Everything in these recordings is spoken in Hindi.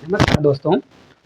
नमस्कार दोस्तों।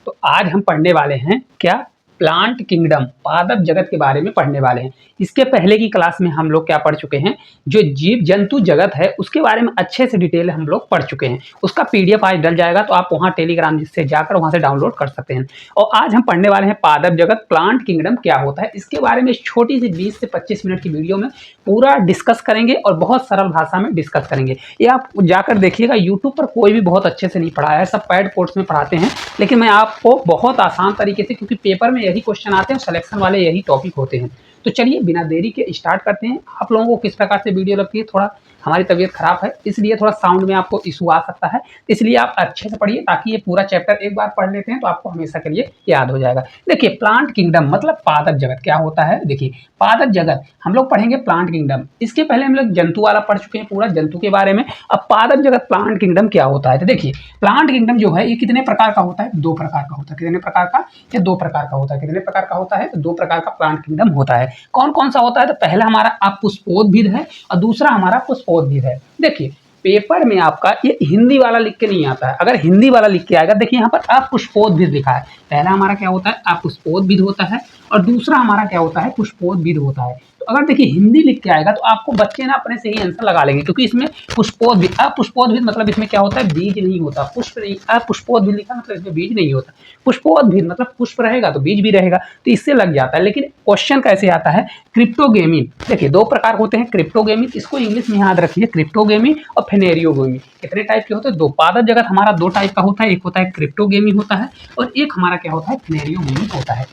तो आज हम पढ़ने वाले हैं क्या, प्लांट किंगडम, पादप जगत के बारे में पढ़ने वाले हैं। इसके पहले की क्लास में हम लोग क्या पढ़ चुके हैं, जो जीव जंतु जगत है उसके बारे में अच्छे से डिटेल हम लोग पढ़ चुके हैं। उसका पीडीएफ आज डल जाएगा, तो आप वहाँ टेलीग्राम से जाकर वहाँ से डाउनलोड कर सकते हैं। और आज हम पढ़ने वाले हैं पादप जगत, प्लांट किंगडम क्या होता है, इसके बारे में छोटी सी 20 से 25 मिनट की वीडियो में पूरा डिस्कस करेंगे और बहुत सरल भाषा में डिस्कस करेंगे। ये आप जाकर देखिएगा, यूट्यूब पर कोई भी बहुत अच्छे से नहीं पढ़ाया है, सब पैड कोर्स में पढ़ाते हैं, लेकिन मैं आपको बहुत आसान तरीके से, क्योंकि पेपर में यही क्वेश्चन आते हैं, सिलेक्शन वाले यही टॉपिक होते हैं। तो चलिए बिना देरी के स्टार्ट करते हैं। आप लोगों को किस प्रकार से वीडियो लगती है, थोड़ा हमारी तबीयत खराब है इसलिए थोड़ा साउंड में आपको इशू आ सकता है, इसलिए आप अच्छे से पढ़िए ताकि ये पूरा चैप्टर एक बार पढ़ लेते हैं तो आपको हमेशा के लिए याद हो जाएगा। देखिए, प्लांट किंगडम मतलब पादप जगत क्या होता है। देखिए, पादप जगत हम लोग पढ़ेंगे प्लांट किंगडम। इसके पहले हम लोग जंतु वाला पढ़ चुके हैं, पूरा जंतु के बारे में। अब पादप जगत प्लांट किंगडम क्या होता है, तो देखिए प्लांट किंगडम जो है ये कितने प्रकार का होता है, दो प्रकार का होता है। कितने प्रकार का, ये दो प्रकार का होता है। कितने प्रकार का होता है, तो दो प्रकार का प्लांट किंगडम होता है। कौन कौन सा होता है, तो पहला हमारा अपुष्पोद्भिद है और दूसरा हमारा पुष्पोद्भिद है। देखिए, पेपर में आपका ये हिंदी वाला लिख के नहीं आता है। अगर हिंदी वाला लिख के आएगा, देखिए यहाँ पर अपुष्पोद्भिद लिखा है। पहला हमारा क्या होता है, अपुष्पोद्भिद होता है, और दूसरा हमारा क्या होता है, पुष्पोद्भिद होता है। तो अगर देखिए हिंदी लिख के आएगा तो आपको बच्चे ना अपने से ही आंसर लगा लेंगे, क्योंकि इसमें पुष्पोद्भिद, अपुष्पोद्भिद मतलब इसमें क्या होता है, बीज नहीं होता, पुष्प नहीं। अपुष्पोद्भिद लिखा मतलब इसमें बीज नहीं होता। पुष्पोद्भिद मतलब पुष्प रहेगा तो बीज भी रहेगा, तो इससे लग जाता है। लेकिन क्वेश्चन कैसे आता है, क्रिप्टोगेमी। देखिए दो प्रकार होते हैं क्रिप्टोगेमी, इसको इंग्लिश में याद रखिए, क्रिप्टोगेमी और फेनेरियोगेमी। कितने टाइप के होते हैं, दो। पादप जगत हमारा दो टाइप का होता है, एक होता है क्रिप्टोगेमी होता है और एक हमारा क्या होता है, फेनेरियोगेमी होता है।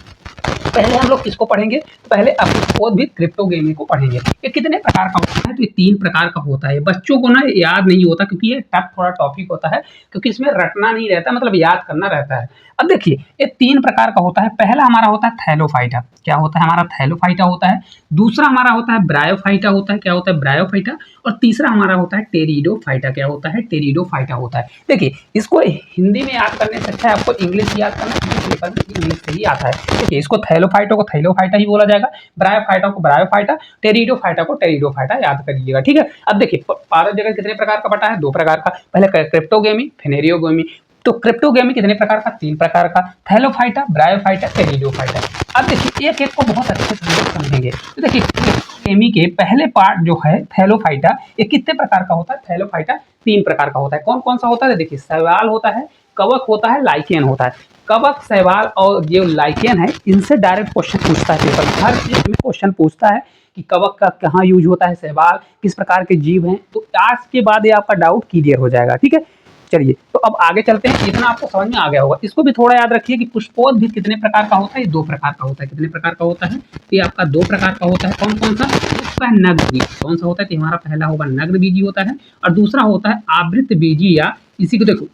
पहले हम लोग किसको पढ़ेंगे, पहले अपुष्पोद्भिद क्रिप्टोगेमी को पढ़ेंगे। ये कितने प्रकार का होता है, तो ये तीन प्रकार का होता है। बच्चों को ना याद नहीं होता, क्योंकि ये टफ थोड़ा टॉपिक होता है, क्योंकि इसमें रटना नहीं रहता, मतलब याद करना रहता है। अब देखिए ये तीन प्रकार का होता है। पहला हमारा होता है थैलोफाइटा। क्या होता है हमारा, थैलोफाइटा होता है। दूसरा हमारा होता है ब्रायोफाइटा होता है। क्या होता है, ब्रायोफाइटा। और तीसरा हमारा होता है टेरिडोफाइटा। क्या होता है, टेरिडोफाइटा होता है। देखिए इसको हिंदी में याद करने से अच्छा है आपको इंग्लिश याद करना, क्योंकि पेपर में इंग्लिश से ही आता है। देखिए इसको थैलोफाइटा को थैलोफाइटा ही बोला जाएगा, ब्रायोफाइटा को ब्रायोफाइटा, टेरिडोफाइटा को टेरिडोफाइटा याद कर लीजिएगा, ठीक है। अब देखिए पादप जगत कितने प्रकार का बटा है, दो प्रकार का। पहले क्रिप्टोगेमी, फेनेरियोगेमी। तो क्रिप्टोगेमी कितने प्रकार का, तीन प्रकार का, थैलोफाइटा, ब्रायोफाइटा, टेरिडोफाइटा। अब देखिए एक एक को बहुत अच्छे से समझेंगे। तो देखिए क्रिप्टोगेमी के पहले पार्ट जो है थैलोफाइटा, ये कितने प्रकार का होता है, थैलोफाइटा तीन प्रकार का होता है। कौन कौन सा होता है, देखिए शैवाल होता है, कवक होता है, लाइकेन होता है। कवक, शैवाल और जो लाइकेन है, इनसे डायरेक्ट क्वेश्चन पूछता है पेपर में। हर चीज में क्वेश्चन पूछता है कि कवक का कहाँ यूज होता है, शैवाल किस प्रकार के जीव हैं। तो आज के बाद ये आपका डाउट क्लियर हो जाएगा, ठीक है। चलिए तो अब आगे चलते हैं, इतना आपको समझ में आ गया होगा। इसको भी थोड़ा याद रखिए कि पुष्पोद्भिद कितने प्रकार का होता है, ये दो प्रकार का होता है। कितने प्रकार का होता है, ये आपका दो प्रकार का होता है। कौन कौन सा, उसका नग्न बीज। कौन सा होता है, तो हमारा पहला होगा नग्न बीजी होता है, और दूसरा होता है आवृत बीजी, या इसी को देखो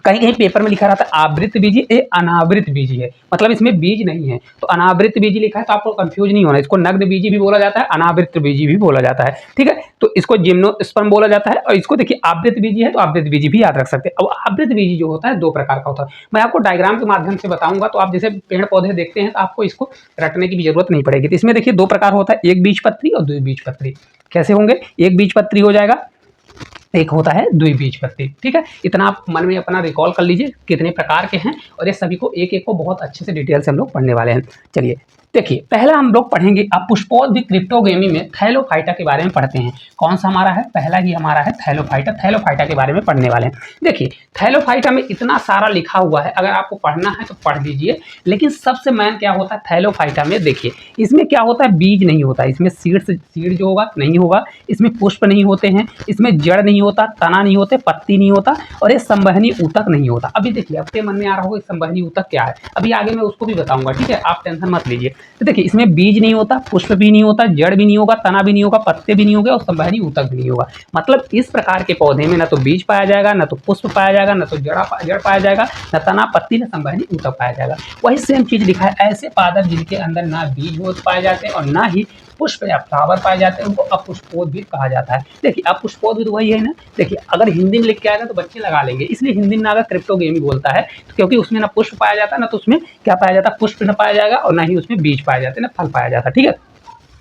कहीं कहीं पेपर में लिखा रहता है आवृत बीजी, ये अनावृत बीजी है, मतलब इसमें बीज नहीं है। तो अनावृत बीजी लिखा है तो आपको कंफ्यूज नहीं होना, इसको नग्न बीजी भी बोला जाता है, अनावृत बीजी भी बोला जाता है, ठीक है। तो इसको जिम्नोस्पर्म बोला जाता है, और इसको देखिए आवृत बीजी है तो आवृत बीजी भी याद रख सकते हैं। अब आवृत बीजी जो होता है दो प्रकार का होता है, मैं आपको डायग्राम के माध्यम से बताऊंगा, तो आप जैसे पेड़ पौधे देखते हैं तो आपको इसको रटने की भी जरूरत नहीं पड़ेगी। तो इसमें देखिए दो प्रकार होता है, एक बीजपत्री और द्विबीजपत्री। कैसे होंगे, एक बीजपत्री हो जाएगा, एक होता है द्विबीजपत्री, ठीक है। इतना आप मन में अपना रिकॉल कर लीजिए कितने प्रकार के हैं, और ये सभी को एक एक को बहुत अच्छे से डिटेल से हम लोग पढ़ने वाले हैं। चलिए देखिए पहला हम लोग पढ़ेंगे, अब पुष्पोद्भिद क्रिप्टोगेमी में थैलोफाइटा के बारे में पढ़ते हैं। कौन सा हमारा है, पहला ही हमारा है थैलोफाइटा। थैलोफाइटा के बारे में पढ़ने वाले हैं। देखिए थैलोफाइटा में इतना सारा लिखा हुआ है, अगर आपको पढ़ना है तो पढ़ लीजिए, लेकिन सबसे मेन क्या होता है थैलोफाइटा में, देखिए इसमें क्या होता है, बीज नहीं होता, इसमें सीड जो होगा नहीं होगा, इसमें पुष्प नहीं होते हैं, इसमें जड़ नहीं होता, तना नहीं होते, पत्ती नहीं होता, और ये संवहनी ऊतक नहीं होता। अभी देखिए आपके मन में आ रहा होगा संवहनी ऊतक क्या है, अभी आगे मैं उसको भी बताऊंगा, ठीक है, आप टेंशन मत लीजिए। तो देखिए इसमें बीज नहीं होता, पुष्प भी नहीं होता, जड़ भी नहीं होगा, तना भी नहीं होगा, पत्ते भी नहीं होंगे, और संवहनी ऊतक भी नहीं होगा। मतलब इस प्रकार के पौधे में ना तो बीज पाया जाएगा, ना तो पुष्प पाया जाएगा, ना तो जड़ पाया जाएगा, न तना, पत्ती, न संवहनी ऊतक पाया जाएगा। वही सेम चीज लिखा है, ऐसे पादप जिनके अंदर ना बीज हो पाए जाते हैं और ना ही पुष्प या फ्लावर पाए जाते हैं, उनको अपुष्पोद्भिद कहा जाता है। देखिए अपुष्पोद्भिद वही है ना, देखिए अगर हिंदी में लिख के आएगा तो बच्चे लगा लेंगे, इसलिए हिंदी में अगर क्रिप्टोगेमी बोलता है तो क्योंकि उसमें ना पुष्प पाया जाता है, ना तो उसमें क्या पाया जाता है, पुष्प न पाया जाएगा, और ना ही उसमें बीज पाया जाते हैं, ना फल पाया जाता है, ठीक है।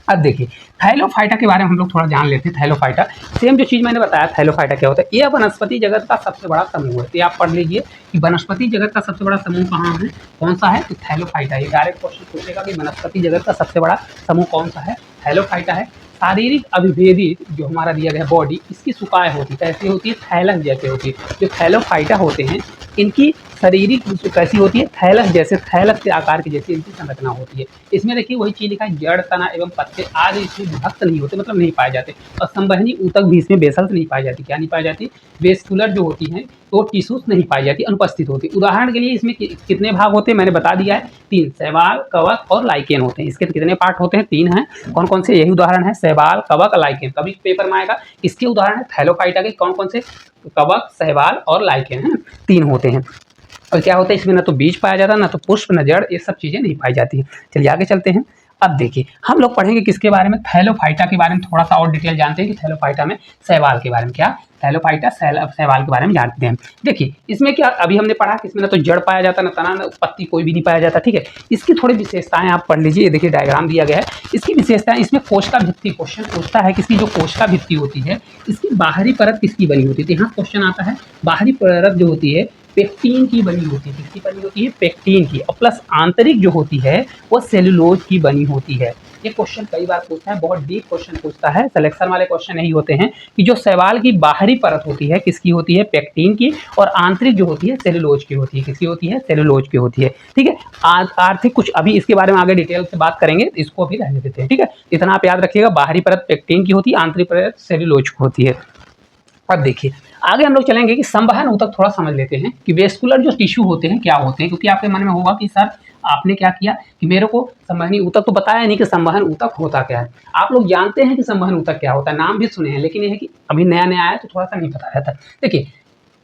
अब देखिए थैलोफाइटा के बारे में हम लोग थोड़ा जान लेते हैं। थैलोफाइटा सेम जो चीज़ मैंने बताया, थैलोफाइटा क्या होता है, ये वनस्पति जगत का सबसे बड़ा समूह है। तो ये आप पढ़ लीजिए कि वनस्पति जगत का सबसे बड़ा समूह कहाँ है, कौन सा है, तो थैलोफाइटा। ये डायरेक्ट क्वेश्चन पूछेगा कि वनस्पति जगत का सबसे बड़ा समूह कौन सा है, थैलोफाइटा है। शारीरिक अभिभेदी जो हमारा दिया गया बॉडी, इसकी सुकाय होती है, कैसी होती है, थैलस जैसे होती है। जो थैलोफाइटा होते हैं इनकी शारीरिक कैसी होती है, थैलस जैसे, थैलस के आकार की जैसी इनकी संरचना होती है। इसमें देखिए वही चीज़ लिखा है, जड़, तना एवं पत्ते आदि इसमें विभक्त नहीं होते, मतलब नहीं पाए जाते। और संवहनी ऊतक भी इसमें बेसल्ट नहीं पाई जाती। क्या नहीं पाई जाती, वेस्कुलर जो होती हैं तो टिश्यूज नहीं पाई जाती, अनुपस्थित होती। उदाहरण के लिए इसमें कितने भाग होते हैं मैंने बता दिया है, 3, शैवाल, कवक और लाइकेन होते हैं। इसके कितने पार्ट होते हैं, 3 हैं। कौन कौन से, यही उदाहरण है, शैवाल, कवक, लाइकेन। कभी पेपर में आएगा, इसके उदाहरण है थैलोफाइटा के कौन कौन से, कवक, शैवाल और लाइकेन है, 3 होते हैं। और क्या होता है इसमें, ना तो बीज पाया जाता है, ना तो पुष्प, न जड़, ये सब चीज़ें नहीं पाई जाती हैं। चलिए आगे चलते हैं। अब देखिए हम लोग पढ़ेंगे किसके बारे में, थैलोफाइटा के बारे में थोड़ा सा और डिटेल जानते हैं कि थैलोफाइटा में शैवाल के बारे में, क्या थैलोफाइटा शैवाल के बारे में जानते हैं। देखिए इसमें क्या अभी हमने पढ़ा कि इसमें ना तो जड़ पाया जाता, ना तना, ना पत्ती, कोई भी नहीं पाया जाता, ठीक है। इसकी थोड़ी विशेषताएं आप पढ़ लीजिए, ये देखिए डायग्राम दिया गया है। इसकी विशेषताएं, इसमें कोशिका भित्ति, क्वेश्चन पूछता है किसकी जो कोशिका भित्ति होती है, इसकी बाहरी परत किसकी बनी होती है। यहाँ क्वेश्चन आता है, बाहरी परत जो होती है पेक्टिन की बनी होती है, किसकी बनी होती है, पेक्टिन की, और प्लस आंतरिक जो होती है वो सेलुलोज की बनी होती है। ये क्वेश्चन कई बार पूछता है, बहुत डीप क्वेश्चन पूछता है। सिलेक्शन वाले क्वेश्चन यही होते हैं कि जो शैवाल की बाहरी परत होती है किसकी होती है, पेक्टिन की, और आंतरिक जो होती है सेलुलोज की होती है, किसकी होती है, सेलुलोज की होती है, ठीक है। आर्थिक कुछ अभी इसके बारे में आगे डिटेल से बात करेंगे, इसको भी रहने देते हैं, ठीक है। इतना आप याद रखिएगा, बाहरी परत पेक्टिन की होती है, आंतरिक परत सेलुलोज की होती है। अब देखिए आगे हम लोग चलेंगे कि संवहन ऊतक थोड़ा समझ लेते हैं कि वेस्कुलर जो टिश्यू होते हैं क्या होते हैं, क्योंकि आपके मन में होगा कि सर आपने क्या किया कि मेरे को संवहनी ऊतक तो बताया नहीं कि संवहन ऊतक होता क्या है। आप लोग जानते हैं कि संवहन ऊतक क्या होता है, नाम भी सुने हैं, लेकिन यह है कि अभी नया नया आया तो थोड़ा सा नहीं पता रहता। देखिए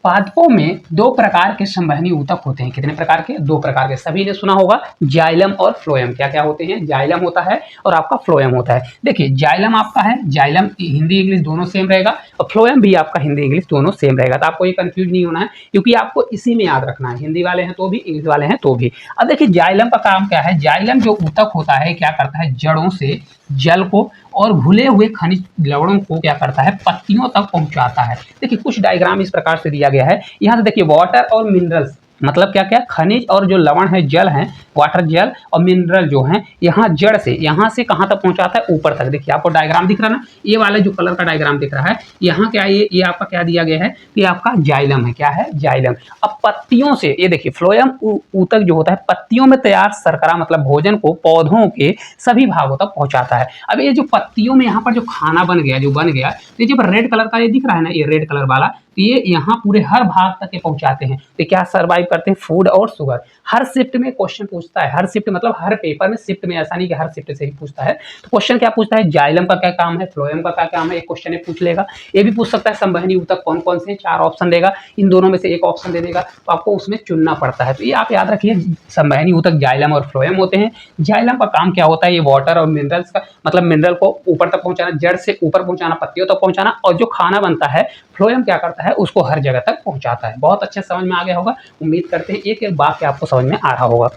पादपों में 2 प्रकार के संवहनी ऊतक होते हैं। कितने प्रकार के, 2 प्रकार के। सभी ने सुना होगा जाइलम और फ्लोएम। क्या क्या होते हैं, जाइलम होता है और आपका फ्लोएम होता है। देखिए जाइलम आपका है, जाइलम हिंदी इंग्लिश दोनों सेम रहेगा, और फ्लोएम भी आपका हिंदी इंग्लिश दोनों सेम रहेगा। तो आपको ये कंफ्यूज नहीं होना है, क्योंकि आपको इसी में याद रखना है, हिंदी वाले हैं तो भी, इंग्लिश वाले हैं तो भी। अब देखिए जाइलम का काम क्या है, जाइलम जो ऊतक होता है क्या करता है, जड़ों से जल को और घुले हुए खनिज लवणों को क्या करता है, पत्तियों तक पहुंचाता है। देखिए कुछ डायग्राम इस प्रकार से दिया गया है। यहाँ से देखिए वाटर और मिनरल्स, मतलब क्या क्या, खनिज और जो लवण है, जल है, वाटर जल और मिनरल जो है, यहाँ जड़ से, यहाँ से कहाँ तक पहुंचाता है, ऊपर तक। देखिए आपको डायग्राम दिख रहा है ना, ये वाला जो कलर का डायग्राम दिख रहा है, यहाँ क्या ये आपका क्या दिया गया है कि आपका जाइलम है, क्या है, जाइलम। अब पत्तियों से, ये देखिए फ्लोएम ऊतक जो होता है पत्तियों में तैयार शर्करा मतलब भोजन को पौधों के सभी भागों तक पहुंचाता है। अब ये जो पत्तियों में यहाँ पर जो खाना बन गया, जो बन गया, ये जो रेड कलर का ये दिख रहा है ना, ये रेड कलर वाला, ये यहाँ पूरे हर भाग तक ये पहुंचाते हैं। तो क्या सर्वाइव करते हैं, फूड और शुगर। हर शिफ्ट में क्वेश्चन पूछता है, हर शिफ्ट मतलब हर पेपर में, शिफ्ट में ऐसा नहीं कि हर शिफ्ट से ही पूछता है। तो क्वेश्चन क्या पूछता है, जाइलम का क्या काम है, फ्लोएम का क्या काम है, एक क्वेश्चन ये पूछ लेगा। ये भी पूछ सकता है संवहनी ऊतक कौन कौन से, 4 ऑप्शन देगा, इन दोनों में से एक ऑप्शन दे देगा, तो आपको उसमें चुनना पड़ता है। तो ये आप याद रखिए, संवहनी ऊतक जाइलम और फ्लोएम होते हैं। जाइलम का काम क्या होता है, ये वाटर और मिनरल्स का मतलब मिनरल को ऊपर तक पहुंचाना, जड़ से ऊपर पहुंचाना, पत्तियों तक पहुंचाना, और जो खाना बनता है फ्लोएम क्या करता है, उसको हर जगह तक पहुंचाता है। बहुत अच्छे समझ में आ गया होगा, उम्मीद करते हैं एक एक वाक्य आपको समझ में आ रहा होगा।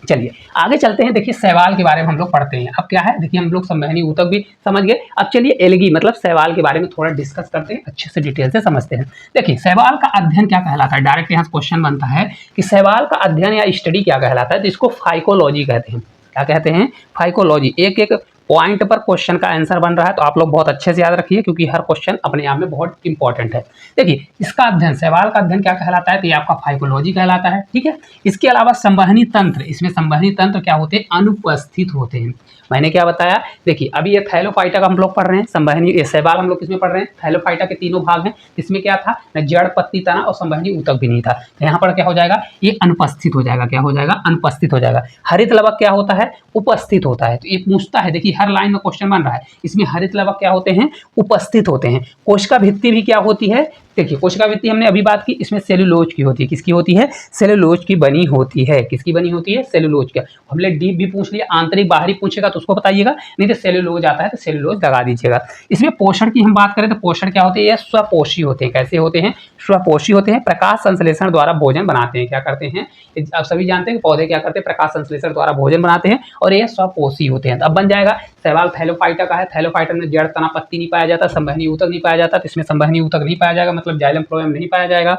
चलिए आगे चलते हैं। देखिए शैवाल के बारे में हम लोग पढ़ते हैं। अब क्या है, देखिए हम लोग संवहनी ऊतक भी समझ गए। अब चलिए एल्गी मतलब शैवाल के बारे में थोड़ा डिस्कस करते हैं, अच्छे से डिटेल से समझते हैं। देखिए शैवाल का अध्ययन क्या कहलाता है, डायरेक्ट यहाँ क्वेश्चन बनता है कि शैवाल का अध्ययन या स्टडी क्या कहलाता है, तो इसको फाइकोलॉजी कहते हैं। क्या कहते हैं, फाइकोलॉजी। एक एक पॉइंट पर क्वेश्चन का आंसर बन रहा है, तो आप लोग बहुत अच्छे से याद रखिए, क्योंकि हर क्वेश्चन अपने आप में बहुत इंपॉर्टेंट है। देखिए इसका अध्ययन, शैवाल का अध्ययन क्या कहलाता है, तो ये आपका फाइकोलॉजी कहलाता है, ठीक है। इसके अलावा संवहनी तंत्र, इसमें संवहनी तंत्र क्या होते हैं, अनुपस्थित होते हैं। मैंने क्या बताया, देखिए अभी ये थैलोफाइटा का हम लोग पढ़ रहे हैं, संवहनी ये शैवाल हम लोग किसमें पढ़ रहे हैं, थैलोफाइटा के 3 भाग हैं। इसमें क्या था, न जड़, पत्ती, तना और संवहनी ऊतक भी नहीं था। तो यहाँ पर क्या हो जाएगा, ये अनुपस्थित हो जाएगा। क्या हो जाएगा, अनुपस्थित हो जाएगा। हरित लवक क्या होता है, उपस्थित होता है। तो ये पूछता है, देखिए हर लाइन में क्वेश्चन बन रहा है, इसमें हरित लवक क्या होते हैं, उपस्थित होते हैं। कोशिका भित्ति भी क्या होती है, देखिए कोशिका भित्ति हमने अभी बात की, इसमें सेलुलोज की होती है। किसकी होती है? सेलुलोज की बनी होती है। किसकी बनी होती है? सेलुलोज की। हमने डीप भी पूछ लिया, आंतरिक बाहरी पूछेगा तो उसको बताइएगा, नहीं तो सेलुलोज आता है तो सेलुलोज लगा दीजिएगा। इसमें पोषण की हम बात करें तो पोषण क्या होते हैं? ये स्वपोषी होते हैं। कैसे होते हैं? स्वपोषी होते हैं। प्रकाश संश्लेषण द्वारा भोजन बनाते हैं। क्या करते हैं? आप सभी जानते हैं पौधे क्या करते हैं? प्रकाश संश्लेषण द्वारा भोजन बनाते हैं और ये स्वपोषी होते हैं। अब बन जाएगा सवाल थैलोफाइटा का है। थैलोफाइटा में जड़, तना, पत्ती नहीं पाया जाता, संवहनी ऊतक नहीं पाया जाता, तो इसमें संवहनी ऊतक नहीं पाया जाएगा, मतलब जाइलम फ्लोएम नहीं पाया जाएगा।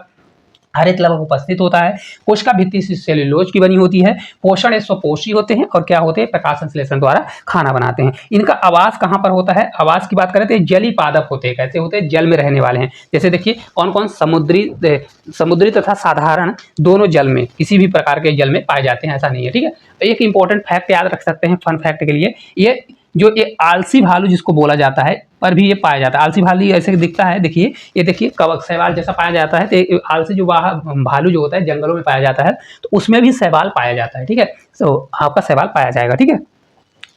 हरित लवक उपस्थित होता है। कोशिका भित्ति सेलुलोज की बनी होती है। पोषण ये स्वपोषी होते हैं और क्या होते हैं? प्रकाश संश्लेषण द्वारा खाना बनाते हैं। इनका आवास कहाँ पर होता है? आवास की बात करें तो जली पादप होते हैं। कैसे होते हैं? जल में रहने वाले हैं। जैसे देखिए कौन कौन, समुद्री तथा साधारण दोनों जल में, किसी भी प्रकार के जल में पाए जाते हैं, ऐसा नहीं है। ठीक है, तो एक इंपॉर्टेंट फैक्ट याद रख सकते हैं फन फैक्ट के लिए, ये जो ये आलसी भालू जिसको बोला जाता है पर भी ये पाया जाता है। आलसी भालू ऐसे दिखता है, देखिए ये देखिए कवक शैवाल जैसा पाया जाता है। तो आलसी जो भालू जो होता है जंगलों में पाया जाता है, तो उसमें भी शैवाल पाया जाता है। ठीक है, तो आपका शैवाल पाया जाएगा। ठीक है,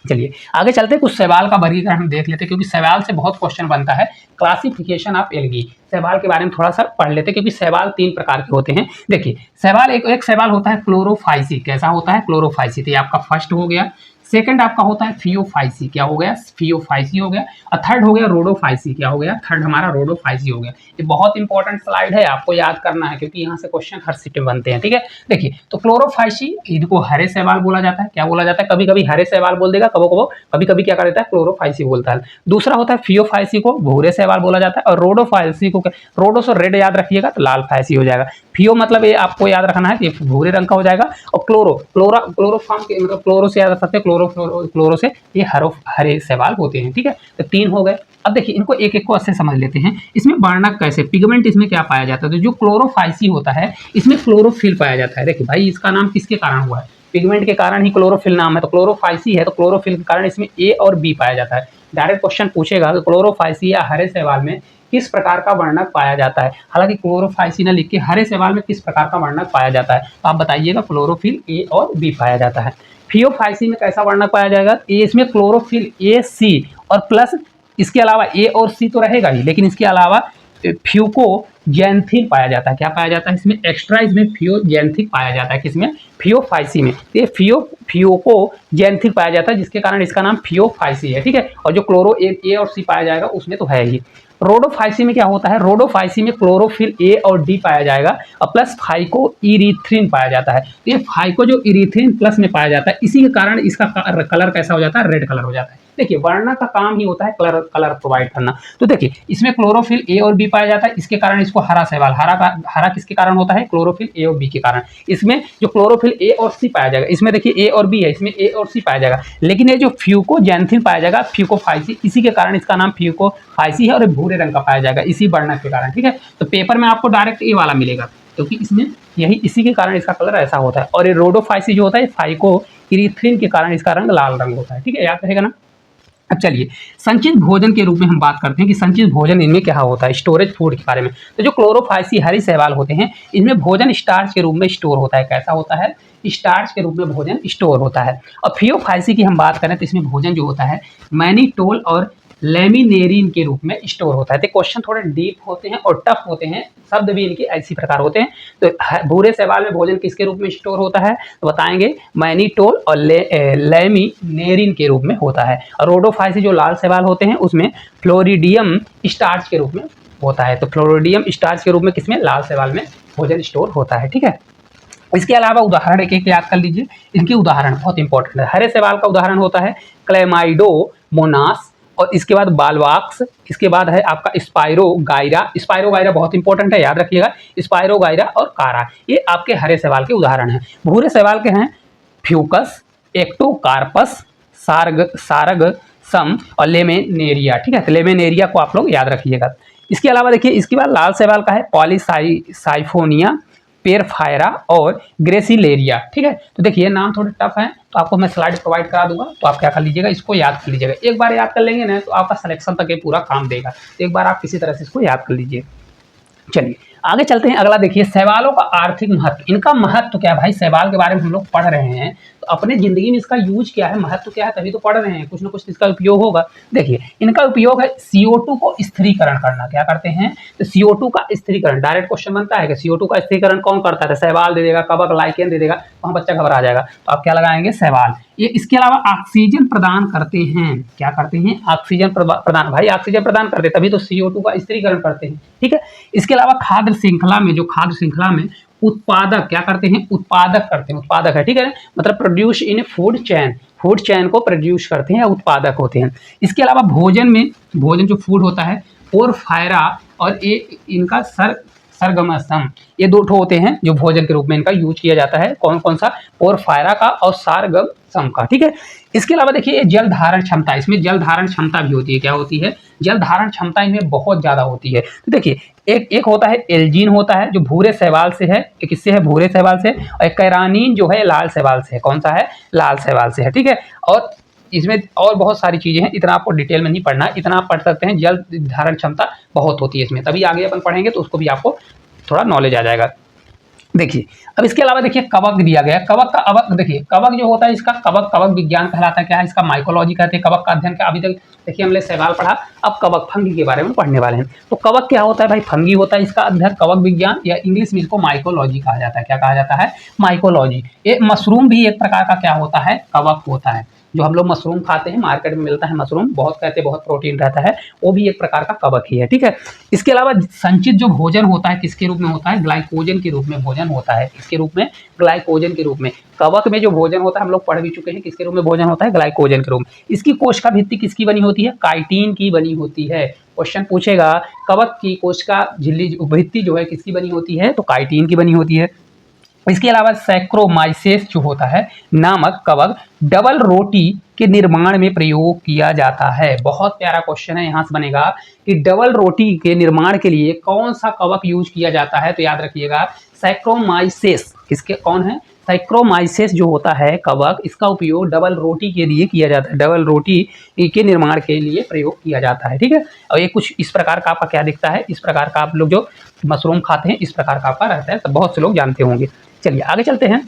चलिए आगे चलते हैं, कुछ शैवाल का वर्गीकरण हम देख लेते हैं, क्योंकि शैवाल से बहुत क्वेश्चन बनता है। क्लासिफिकेशन ऑफ एल्गी, शैवाल के बारे में थोड़ा सा पढ़ लेते हैं, क्योंकि शैवाल 3 प्रकार के होते हैं। देखिए शैवाल एक शैवाल होता है क्लोरोफाइसी। कैसा होता है? क्लोरोफाइसी। तो ये आपका फर्स्ट हो गया। सेकंड आपका होता है फियोफाइसी। क्या हो गया? फियोफाइसी हो गया। और थर्ड हो गया रोडोफाइसी। क्या हो गया? थर्ड हमारा रोडोफाइसी हो गया। ये बहुत इंपॉर्टेंट स्लाइड है, आपको याद करना है, क्योंकि यहाँ से क्वेश्चन हर सीट में बनते हैं। ठीक है, देखिए तो क्लोरोफाइसी, इनको हरे शैवाल बोला जाता है। क्या बोला जाता है? कभी कभी हरे शैवाल बोल देगा, कभी कभी क्या कर देता है? क्लोरोफाइसी बोलता है। दूसरा होता है फियोफाइसी को भूरे शैवाल बोला जाता है, और रोडोफाइसी को, रोडो से रेड याद रखिएगा तो लाल फाइसी हो जाएगा। फियो मतलब ये आपको याद रखना है कि भूरे रंग का हो जाएगा। और क्लोरोफॉर्म के मतलब क्लोरो से याद रख सकते हैं, क्लोरो से ये हरे शैवाल होते हैं। ठीक है, तो 3 हो गए। अब देखिए इनको एक एक को अच्छे समझ लेते हैं। इसमें वर्णक कैसे, पिगमेंट इसमें क्या पाया जाता है? तो जो क्लोरोफाइसी होता है इसमें क्लोरोफिल पाया जाता है। देखिए भाई इसका नाम किसके कारण हुआ है? पिगमेंट के कारण ही क्लोरोफिल नाम है। तो क्लोरोफाइसी है तो क्लोरोफिल के कारण इसमें ए और बी पाया जाता है। डायरेक्ट क्वेश्चन पूछेगा कि क्लोरोफाइसी या हरे शैवाल में किस प्रकार का वर्णक पाया जाता है। हालांकि क्लोरोफाइसी ना लिख के हरे शैवाल में किस प्रकार का वर्णक पाया जाता है, तो आप बताइएगा। क्लोरोफिल ए और बी पाया जाता है। फियोफाइसी में कैसा वर्णक पाया जाएगा? इसमें क्लोरोफिल ए, सी और प्लस इसके अलावा ए और सी तो रहेगा ही, लेकिन इसके अलावा फ्यूकोजैंथिन पाया जाता है। क्या पाया जाता है इसमें? एक्स्ट्रा इसमें फ्यूकोजैंथिन पाया जाता है। किसमें? फियोफाइसी में। ये फ्यूकोजैंथिन पाया जाता है, जिसके कारण इसका नाम फियोफाइसी है। ठीक है, और जो क्लोरो ए और सी पाया जाएगा उसमें तो है ही। रोडोफाइसी में क्या होता है? रोडोफाइसी में क्लोरोफिल ए और डी पाया जाएगा और प्लस फाइको इरीथ्रिन पाया जाता है। तो ये फाइको जो इरीथ्रिन प्लस में पाया जाता है, इसी के कारण इसका कलर कैसा हो जाता है? रेड कलर हो जाता है। देखिए वर्णक का काम ही होता है कलर प्रोवाइड करना। तो देखिए इसमें क्लोरोफिल ए और बी पाया जाता है, इसके कारण इसको हरा शैवाल, हरा किसके कारण होता है? क्लोरोफिल ए और बी के कारण। इसमें जो क्लोरोफिल ए और सी पाया जाएगा, इसमें देखिए ए और बी है, इसमें ए और सी पाया जाएगा, लेकिन ये जो फ्यूकोजैंथिन पाया जाएगा फ्यूकोफाइसी, इसी के कारण इसका नाम फ्यूकोफाइसी है और भूरे रंग का पाया जाएगा इसी वर्णक के कारण। ठीक है, तो पेपर में आपको डायरेक्ट ए वाला मिलेगा, क्योंकि इसमें यही इसी के कारण इसका कलर ऐसा होता है। और ये रोडोफाइसी जो होता है फाइको इरीथ्रिन के कारण इसका रंग लाल रंग होता है। ठीक है, याद रहेगा ना। अब चलिए संचित भोजन के रूप में हम बात करते हैं कि संचित भोजन इनमें क्या होता है, स्टोरेज फूड के बारे में। तो जो क्लोरोफाइसी हरी शैवाल होते हैं इनमें भोजन स्टार्च के रूप में स्टोर होता है। कैसा होता है? स्टार्च के रूप में भोजन स्टोर होता है। और फियोफाइसी की हम बात करें तो इसमें भोजन जो होता है मैनिटोल और लेमिनेरिन के रूप में स्टोर होता है। तो क्वेश्चन थोड़े डीप होते हैं और टफ होते हैं, शब्द भी इनके ऐसी प्रकार होते हैं। तो भूरे शैवाल में भोजन किसके रूप में स्टोर होता है? तो बताएंगे मैनिटोल और लेमिनेरिन के रूप में होता है। और रोडोफाइसी जो लाल शैवाल होते हैं उसमें फ्लोरिडियम स्टार्च के रूप में होता है। तो फ्लोरिडियम स्टार्च के रूप में किसमें? लाल शैवाल में भोजन स्टोर होता है। ठीक है, इसके अलावा उदाहरण एक एक याद कर लीजिए, इनके उदाहरण बहुत इंपॉर्टेंट है। हरे शैवाल का उदाहरण होता है क्लेमाइडोमोनास, और इसके बाद बालवाक्स, इसके बाद है आपका स्पाइरोगाइरा। स्पाइरोगाइरा बहुत इंपॉर्टेंट है, याद रखिएगा। स्पाइरोगाइरा और कारा, ये आपके हरे शैवाल के उदाहरण हैं। भूरे शैवाल के हैं फ्यूकस, एक्टोकार्पस, सारग सम और लेमेनेरिया। ठीक है, तो लेमेनेरिया को आप लोग याद रखिएगा। इसके अलावा देखिए इसके बाद लाल शैवाल का है पॉलीसाइफोनिया, पेरफायरा और ग्रेसिलेरिया। ठीक है, तो देखिए नाम थोड़े टफ हैं, तो आपको मैं स्लाइड प्रोवाइड करा दूंगा, तो आप क्या कर लीजिएगा, इसको याद कर लीजिएगा। एक बार याद कर लेंगे ना तो आपका सिलेक्शन तक ये पूरा काम देगा। तो एक बार आप किसी तरह से इसको याद कर लीजिए। चलिए आगे चलते हैं। अगला देखिए शैवालों का आर्थिक महत्व। इनका महत्व क्या है भाई? शैवाल के बारे में हम लोग पढ़ रहे हैं, तो अपने ज़िंदगी में इसका यूज क्या है, महत्व क्या है, तभी तो पढ़ रहे हैं, कुछ ना कुछ इसका उपयोग होगा। देखिए इनका उपयोग है CO2 को स्थिरीकरण करना। क्या करते हैं, तो CO2 का स्थिरीकरण। डायरेक्ट क्वेश्चन बनता है कि CO2 का स्थिरीकरण कौन करता है, शैवाल दे देगा, कवक, लाइकेन दे देगा, वहाँ बच्चा घबरा जाएगा। तो आप क्या लगाएंगे, शैवाल। ये इसके अलावा ऑक्सीजन प्रदान करते हैं। क्या करते हैं, ऑक्सीजन प्रदान। भाई ऑक्सीजन प्रदान करते तभी तो CO2 का स्थिरीकरण करते हैं, ठीक है। इसके अलावा खाद्य श्रृंखला में, जो खाद्य श्रृंखला में उत्पादक क्या करते हैं, उत्पादक करते हैं, उत्पादक है, ठीक है, मतलब produce in food chain, food chain को प्रोड्यूस करते हैं या उत्पादक होते हैं। इसके अलावा भोजन में, भोजन जो फूड होता है, पोरफायरा और ये इनका सरगम स्तंभ, ये दो ठो होते हैं जो भोजन के रूप में इनका यूज किया जाता है। कौन कौन सा, पोरफायरा का और सारगम स्तंभ का, ठीक है। इसके अलावा देखिए जल धारण क्षमता, इसमें जल धारण क्षमता भी होती है। क्या होती है, जल धारण क्षमता इनमें बहुत ज़्यादा होती है। तो देखिए एक होता है एल्जीन होता है जो भूरे शैवाल से है, एक इससे है भूरे शैवाल से, और एक कैरानीन जो है लाल शैवाल से है। कौन सा है, लाल शैवाल से है, ठीक है। और इसमें और बहुत सारी चीज़ें हैं, इतना आपको डिटेल में नहीं पढ़ना, इतना आप पढ़ सकते हैं। जल धारण क्षमता बहुत होती है इसमें, तभी आगे अपन पढ़ेंगे तो उसको भी आपको थोड़ा नॉलेज आ जाएगा। देखिए अब इसके अलावा देखिए कवक दिया गया। कवक का अवक, देखिए कवक जो होता है इसका कवक विज्ञान कहलाता है। क्या है, इसका माइकोलॉजी कहते हैं। कवक का अध्ययन क्या, अभी तक देखिए हमने शैवाल पढ़ा, अब कवक फंगी के बारे में पढ़ने वाले हैं। तो कवक क्या होता है भाई, फंगी होता है, इसका अध्ययन कवक विज्ञान या इंग्लिश में इसको माइकोलॉजी कहा जाता है। क्या कहा जाता है, माइकोलॉजी। ये मशरूम भी एक प्रकार का क्या होता है, कवक होता है। जो हम लोग मशरूम खाते हैं, मार्केट में मिलता है मशरूम, बहुत कहते हैं बहुत प्रोटीन रहता है, वो भी एक प्रकार का कवक ही है, ठीक है। इसके अलावा संचित जो भोजन होता है किसके रूप में होता है, ग्लाइकोजन के रूप में भोजन होता है। किसके रूप में, ग्लाइकोजन के रूप में। कवक में जो भोजन होता है हम लोग पढ़ भी चुके हैं, किसके रूप में भोजन होता है, ग्लाइकोजन के रूप में। इसकी कोशिका भित्ति किसकी बनी होती है, काइटिन की बनी होती है। क्वेश्चन पूछेगा कवक की कोशिका झिल्ली भित्ति जो है किसकी बनी होती है, तो काइटिन की बनी होती है। इसके अलावा सैक्रोमाइसेस जो होता है नामक कवक डबल रोटी के निर्माण में प्रयोग किया जाता है। बहुत प्यारा क्वेश्चन है, यहाँ से बनेगा कि डबल रोटी के निर्माण के लिए कौन सा कवक यूज किया जाता है, तो याद रखिएगा सैक्रोमाइसेस। किसके, कौन है, सैक्रोमाइसेस जो होता है कवक, इसका उपयोग डबल रोटी के लिए किया जाता है, डबल रोटी के निर्माण के लिए प्रयोग किया जाता है, ठीक है। और ये कुछ इस प्रकार का आपका क्या दिखता है, इस प्रकार का आप लोग जो मशरूम खाते हैं इस प्रकार का आपका रहता है, तो बहुत से लोग जानते होंगे। चलिए आगे चलते हैं,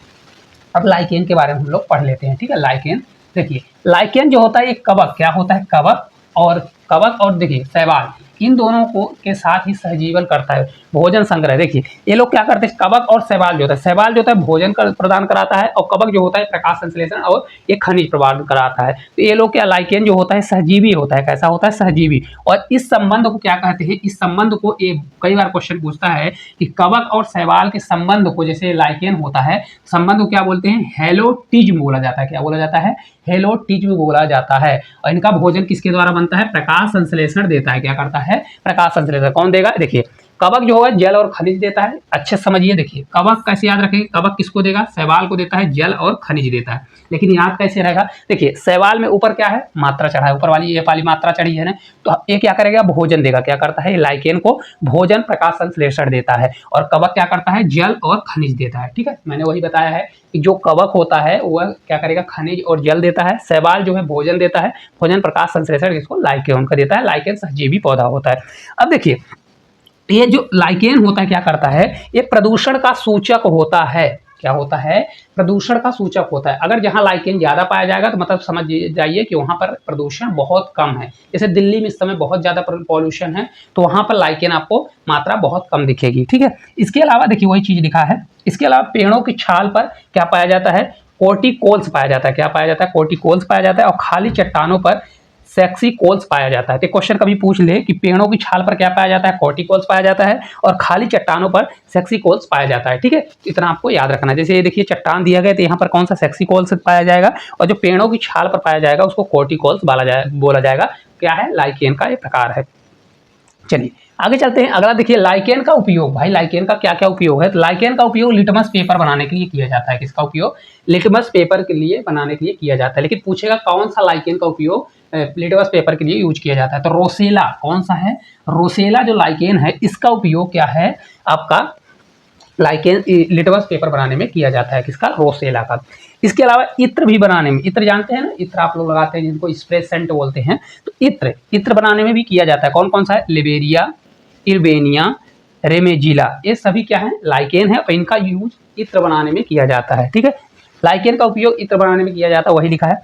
अब लाइकेन के बारे में हम लोग पढ़ लेते हैं, ठीक है। लाइकेन, देखिए लाइकेन जो होता है एक कवक, क्या होता है, कवक और देखिए शैवाल, इन दोनों को के साथ ही सहजीवन करता है, भोजन संग्रह। देखिए ये लोग क्या करते हैं, कवक और शैवाल जो होता है, शैवाल जो होता है भोजन प्रदान कराता है, और कवक जो होता है प्रकाश संश्लेषण और ये खनिज प्रदान कराता है। तो ये लोग क्या, लाइकेन जो होता है सहजीवी होता है। कैसा होता है, सहजीवी। और इस संबंध को क्या कहते हैं, इस संबंध को ये कई बार क्वेश्चन पूछता है कि कवक और शैवाल के संबंध को, जैसे लाइकेन होता है, संबंध को क्या बोलते हैं, हेलोटिज्म बोला जाता है। क्या बोला जाता है, हेलोटिज्म बोला जाता है। और इनका भोजन किसके द्वारा बनता है, प्रकाश संश्लेषण देता है। क्या करता है, प्रकाश संश्लेषण। कौन देगा, देखिए कवक जो है जल और खनिज देता है। अच्छे समझिए, देखिए कवक कैसे याद रखेंगे, कवक किसको देगा, शैवाल को देता है, जल और खनिज देता है। लेकिन याद कैसे रहेगा, देखिए शैवाल में ऊपर क्या है, मात्रा चढ़ा है, ऊपर वाली ये वाली मात्रा चढ़ी है ना, तो ये क्या करेगा, भोजन देगा। क्या करता है, लाइकेन को भोजन प्रकाश संश्लेषण देता है, और कवक क्या करता है, जल और खनिज देता है, ठीक है। मैंने वही बताया है कि जो कवक होता है वह क्या करेगा, खनिज और जल देता है, शैवाल जो है भोजन देता है, भोजन प्रकाश संश्लेषण इसको लाइकेन का देता है। लाइकेन सहजीवी पौधा होता है। अब देखिए ये जो लाइकेन होता है क्या करता है, ये प्रदूषण का सूचक होता है। क्या होता है, प्रदूषण का सूचक होता है। अगर जहाँ लाइकेन ज़्यादा पाया जाएगा तो मतलब समझ जाइए कि वहाँ पर प्रदूषण बहुत कम है। जैसे दिल्ली में इस समय बहुत ज़्यादा पॉल्यूशन है, तो वहाँ पर लाइकेन आपको मात्रा बहुत कम दिखेगी, ठीक है। इसके अलावा देखिए वही चीज़ लिखा है, इसके अलावा पेड़ों की छाल पर क्या पाया जाता है, कोर्टिकोल्स पाया जाता है। क्या पाया जाता है, कोर्टिकोल्स पाया जाता है। और खाली चट्टानों पर सेक्सिकोल्स पाया जाता है। तो क्वेश्चन कभी पूछ ले कि पेड़ों की छाल पर क्या पाया जाता है, कोर्टिकोल्स पाया जाता है, और खाली चट्टानों पर सेक्सिकोल्स पाया जाता है, ठीक है। इतना आपको याद रखना है। जैसे ये देखिए चट्टान दिया गया तो यहाँ पर कौन सा सेक्सिकोल्स पाया जाएगा, और जो पेड़ों की छाल पर पाया जाएगा उसको कोर्टिकोल्स बोला जाएगा। क्या है, लाइकेन का ये प्रकार है। चलिए आगे चलते हैं। अगला देखिए लाइकेन का उपयोग। भाई लाइकेन का क्या क्या उपयोग है, तो लाइकेन का उपयोग लिटमस पेपर बनाने के लिए किया जाता है। किसका उपयोग, लिटमस पेपर के लिए बनाने के लिए किया जाता है। लेकिन पूछेगा कौन सा लाइकेन का उपयोग लिटमस पेपर के लिए यूज किया जाता है, तो रोसेला कौन सा है, रोसेला जो लाइकेन है इसका उपयोग क्या है आपका, लाइकेन लिटमस पेपर बनाने में किया जाता है। किसका, रोसेला का। इसके अलावा इत्र भी बनाने में, इत्र जानते हैं ना, इत्र आप लोग लगाते हैं जिनको स्प्रे सेंट बोलते हैं, तो इत्र बनाने में भी किया जाता है। कौन कौन सा है, लिबेरिया, इर्बेनिया, रेमेजिला, ये सभी क्या है, लाइकेन है, और इनका यूज इत्र बनाने में किया जाता है, ठीक है। लाइकेन का उपयोग इत्र बनाने में किया जाता है, वही लिखा है।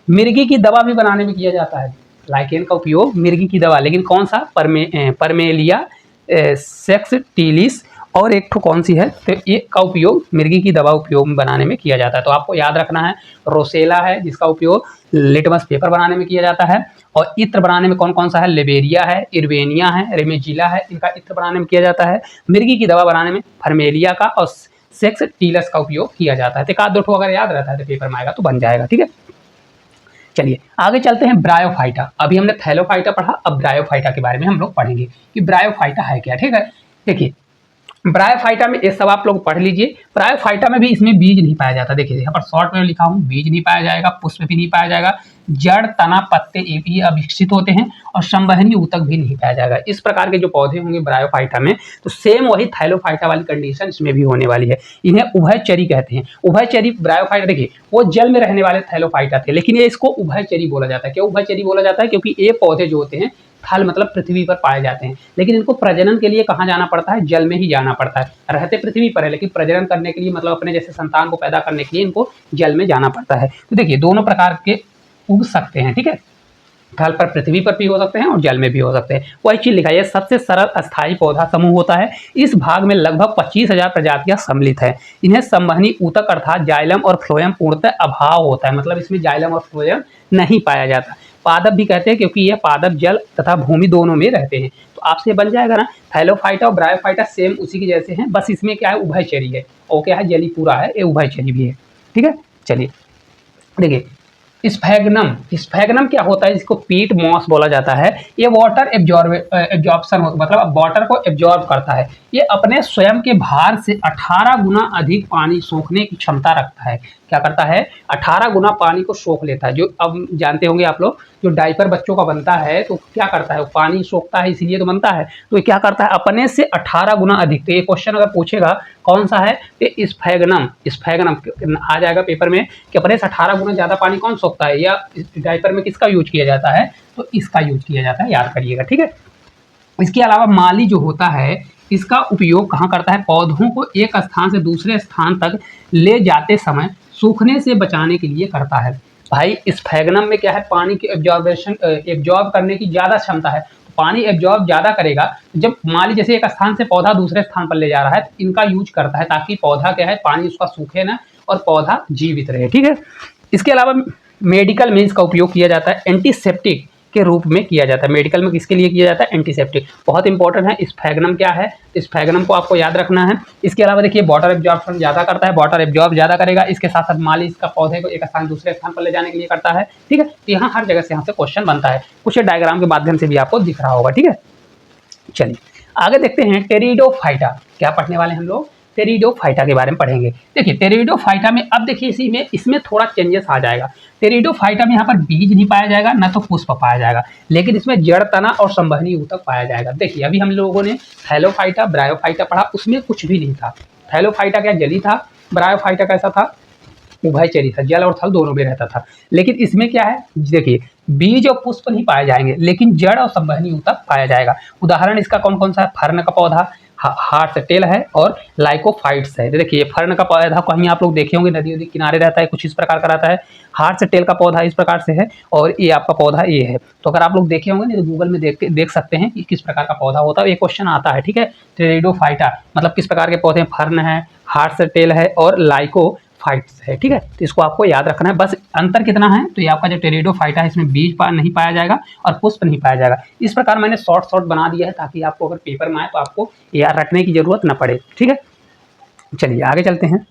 मिर्गी की दवा भी बनाने में किया जाता है, लाइकेन का उपयोग मिर्गी की दवा, लेकिन कौन सा, परमेलिया सेक्सटिलिस और एक ठो कौन सी है, तो ये का उपयोग मिर्गी की दवा उपयोग में बनाने में किया जाता है। तो आपको याद रखना है रोसेला है जिसका उपयोग लिटमस पेपर बनाने में किया जाता है, और इत्र बनाने में कौन कौन सा है, लेबेरिया है, इर्वेनिया है, रेमेजिला है, इनका इत्र बनाने में किया जाता है। मिर्गी की दवा बनाने में फर्मेलिया का और सेक्सटिलस का उपयोग किया जाता है। तो एक आध दो ठो अगर याद रहता है तो पेपर में आएगा तो बन जाएगा, ठीक है। चलिए आगे चलते हैं, ब्रायोफाइटा। अभी हमने थैलोफाइटा पढ़ा, अब ब्रायोफाइटा के बारे में हम लोग पढ़ेंगे कि ब्रायोफाइटा है क्या, ठीक है। देखिए ब्रायोफाइटा में ये सब आप लोग पढ़ लीजिए। ब्रायोफाइटा में भी इसमें बीज नहीं पाया जाता, देखिए यहाँ पर शॉर्ट में लिखा हूँ, बीज नहीं पाया जाएगा, पुष्प भी नहीं पाया जाएगा, जड़ तना पत्ते ये भी अविकसित होते हैं, और संवहनी ऊतक भी नहीं पाया जाएगा। इस प्रकार के जो पौधे होंगे ब्रायोफाइटा में, तो सेम वही थैलोफाइटा वाली कंडीशन इसमें भी होने वाली है। इन्हें उभयचरी कहते हैं। उभयचरी ब्रायोफाइटा, देखिए वो जल में रहने वाले थैलोफाइटा थे, लेकिन ये इसको उभयचरी बोला जाता है। क्यों उभयचरी बोला जाता है, क्योंकि ये पौधे जो होते हैं थल मतलब पृथ्वी पर पाए जाते हैं, लेकिन इनको प्रजनन के लिए कहाँ जाना पड़ता है, जल में ही जाना पड़ता है। रहते पृथ्वी पर है, लेकिन प्रजनन करने के लिए मतलब अपने जैसे संतान को पैदा करने के लिए इनको जल में जाना पड़ता है। तो देखिए दोनों प्रकार के उग सकते हैं, ठीक है। थल पर पृथ्वी पर भी हो सकते हैं और जल में भी हो सकते हैं। वही चीज लिखा है, सबसे सरल अस्थायी पौधा समूह होता है। इस भाग में लगभग 25,000 प्रजातियां सम्मिलित है। इन्हें संवहनी ऊतक अर्थात जाइलम और फ्लोएम पूर्णतः अभाव होता है, मतलब इसमें जाइलम और फ्लोएम नहीं पाया जाता। पादप भी कहते हैं क्योंकि यह पादप जल तथा भूमि दोनों में रहते हैं। तो आपसे बन जाएगा ना, थैलोफाइटा और ब्रायोफाइटा सेम उसी के जैसे हैं, बस इसमें क्या है उभयचरी है, और क्या है जली पूरा है, ये उभयचरी भी है, ठीक है। चलिए देखिए स्फैग्नम, स्फैग्नम क्या होता है, इसको पीट मॉस बोला जाता है। ये वाटर एब्जॉर्प्शन मतलब वाटर को एब्जॉर्ब करता है। ये अपने स्वयं के भार से 18 गुना अधिक पानी सोखने की क्षमता रखता है। क्या करता है, 18 गुना पानी को सोख लेता है। जो अब जानते होंगे आप लोग, जो डायपर बच्चों का बनता है तो क्या करता है, वो पानी सोखता है इसीलिए तो बनता है। तो ये क्या करता है, अपने से 18 गुना अधिक। तो ये क्वेश्चन अगर पूछेगा कौन सा है, तो स्फैग्नम, स्फैग्नम आ जाएगा पेपर में कि अपने से 18 गुना ज़्यादा पानी कौन सोखता है, या डायपर में किसका यूज किया जाता है, तो इसका यूज किया जाता है, याद करिएगा, ठीक है। इसके अलावा माली जो होता है, इसका उपयोग कहाँ करता है, पौधों को एक स्थान से दूसरे स्थान तक ले जाते समय सूखने से बचाने के लिए करता है। भाई स्फैग्नम में क्या है, पानी की एब्जॉर्ब करने की ज़्यादा क्षमता है। पानी एब्जॉर्ब ज़्यादा करेगा। जब मान लीजिए जैसे एक स्थान से पौधा दूसरे स्थान पर ले जा रहा है, तो इनका यूज करता है ताकि पौधा क्या है, पानी उसका सूखे ना और पौधा जीवित रहे, ठीक है। इसके अलावा मेडिकल मीन्स का उपयोग किया जाता है, एंटीसेप्टिक के रूप में किया जाता है। मेडिकल में किसके लिए किया जाता है, एंटीसेप्टिक, बहुत इंपॉर्टेंट है। स्फैग्नम क्या है, स्फैग्नम को आपको याद रखना है। इसके अलावा देखिए वाटर एब्जॉर्प्शन ज़्यादा करता है, वाटर एब्जॉर्ब ज़्यादा करेगा। इसके साथ साथ माली इसका पौधे को एक स्थान दूसरे स्थान पर ले जाने के लिए करता है, ठीक है। तो यहाँ हर जगह से यहाँ से क्वेश्चन बनता है, कुछ डायग्राम के माध्यम से भी आपको दिख रहा होगा, ठीक है। चलिए आगे देखते हैं, टेरिडोफाइटा क्या पढ़ने वाले हैं हम लोग, टेरिडोफाइटा के बारे में पढ़ेंगे। देखिए टेरिडोफाइटा में अब देखिए इसमें थोड़ा चेंजेस आ जाएगा। टेरिडोफाइटा में यहाँ पर बीज नहीं पाया जाएगा, ना तो पुष्प पाया जाएगा, लेकिन इसमें जड़ तना और संवहनी ऊतक पाया जाएगा। देखिए अभी हम लोगों ने थैलोफाइटा ब्रायोफाइटा पढ़ा, उसमें कुछ भी नहीं था। थैलोफाइटा क्या जली था, ब्रायोफाइटा कैसा था, उभयचरी था, जल और थल दोनों में रहता था। लेकिन इसमें क्या है, देखिए बीज और पुष्प नहीं पाए जाएंगे, लेकिन जड़ और संवहनी ऊतक पाया जाएगा। उदाहरण इसका कौन कौन सा है, फर्न का पौधा, हार्ट टेल है, और लाइकोफाइट्स है। देखिए फर्न का पौधा कहीं आप लोग देखे होंगे, नदी नदी किनारे रहता है, कुछ इस प्रकार का रहता है। हार्ट टेल का पौधा इस प्रकार से है, और ये आपका पौधा ये है। तो अगर आप लोग देखे होंगे नहीं तो गूगल में देख सकते हैं कि किस प्रकार का पौधा होता है, ये क्वेश्चन आता है, ठीक है। टेरिडोफाइटा मतलब किस प्रकार के पौधे, फर्न है, हार्ट टेल है और लाइको फाइट्स है, ठीक है। तो इसको आपको याद रखना है। बस अंतर कितना है, तो ये आपका जो टेरिडोफाइटा है इसमें बीज नहीं पाया जाएगा और पुष्प नहीं पाया जाएगा। इस प्रकार मैंने शॉर्ट बना दिया है ताकि आपको अगर पेपर में आए तो आपको याद रखने की जरूरत न पड़े, ठीक है। चलिए आगे चलते हैं।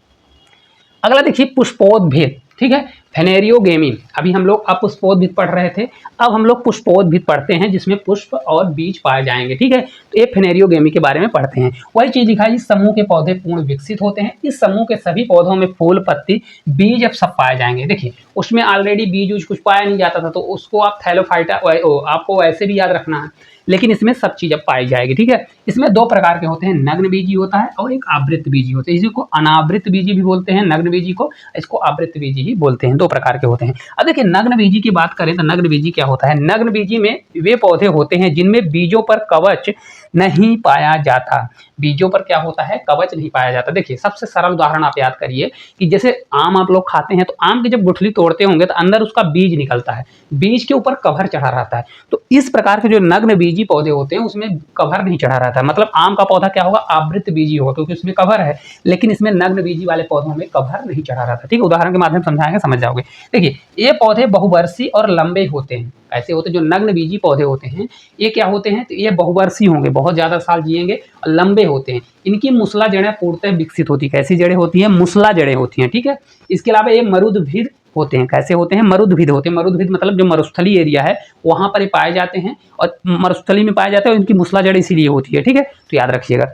अगला देखिए पुष्पोद्भिद, ठीक है, फेनेरियोगेमी। अभी हम लोग अब पुष्पोद्भिद पढ़ रहे थे, अब हम लोग पुष्पोद्भिद पढ़ते हैं जिसमें पुष्प और बीज पाए जाएंगे, ठीक है। तो ये फेनेरियोगेमी के बारे में पढ़ते हैं। वही चीज दिखा, इस समूह के पौधे पूर्ण विकसित होते हैं। इस समूह के सभी पौधों में फूल, पत्ती, बीज अब सब पाए जाएंगे। देखिए उसमें ऑलरेडी बीज कुछ पाया नहीं जाता था, तो उसको आप थैलोफाइटा आपको ऐसे भी याद रखना है, लेकिन इसमें सब चीज अब पाई जाएगी, ठीक है। इसमें दो प्रकार के होते हैं, नग्न बीजी होता है और एक आवृत बीजी होते हैं। इसको अनावृत बीजी भी बोलते हैं, नग्न बीजी को, इसको आवृत बीजी ही बोलते हैं। दो प्रकार के होते हैं। अब देखिए नग्न बीजी की बात करें तो नग्न बीजी क्या होता है, नग्न बीजी में वे पौधे होते हैं जिनमें बीजों पर कवच नहीं पाया जाता। बीजों पर क्या होता है, कवच नहीं पाया जाता। देखिए सबसे सरल उदाहरण आप याद करिए कि जैसे आम आप लोग खाते हैं तो आम की जब गुठली तोड़ते होंगे तो अंदर उसका बीज निकलता है, बीज के ऊपर कवर चढ़ा रहता है। तो इस प्रकार के जो नग्न बीजी पौधे होते हैं उसमें कवर नहीं चढ़ा रहता है, मतलब आम का पौधा क्या होगा, आवृत बीजी होगा क्योंकि उसमें कवर है, लेकिन इसमें नग्न बीजी वाले पौधों में कवर नहीं चढ़ा रहता। ठीक है, उदाहरण के माध्यम समझाएंगे, समझ जाओगे। देखिए ये पौधे बहुवर्षीय और लंबे होते हैं। ऐसे होते हैं जो नग्न बीजी पौधे होते हैं, ये क्या होते हैं, तो ये बहुवर्षीय होंगे, बहुत ज्यादा साल जिएंगे और लंबे होते हैं। इनकी मुसला जड़ें पूर्णतः विकसित होती है। कैसी जड़ें होती हैं, मुसला जड़ें होती हैं। ठीक है, इसके अलावा ये मरुदभिद होते हैं। कैसे होते हैं, मरुदभिद होते हैं। मरुदभिद मतलब जो मरुस्थली एरिया है वहां पर ये पाए जाते हैं और मरुस्थली में पाए जाते हैं और इनकी मुसला जड़ इसीलिए होती है। ठीक है, तो याद रखिएगा।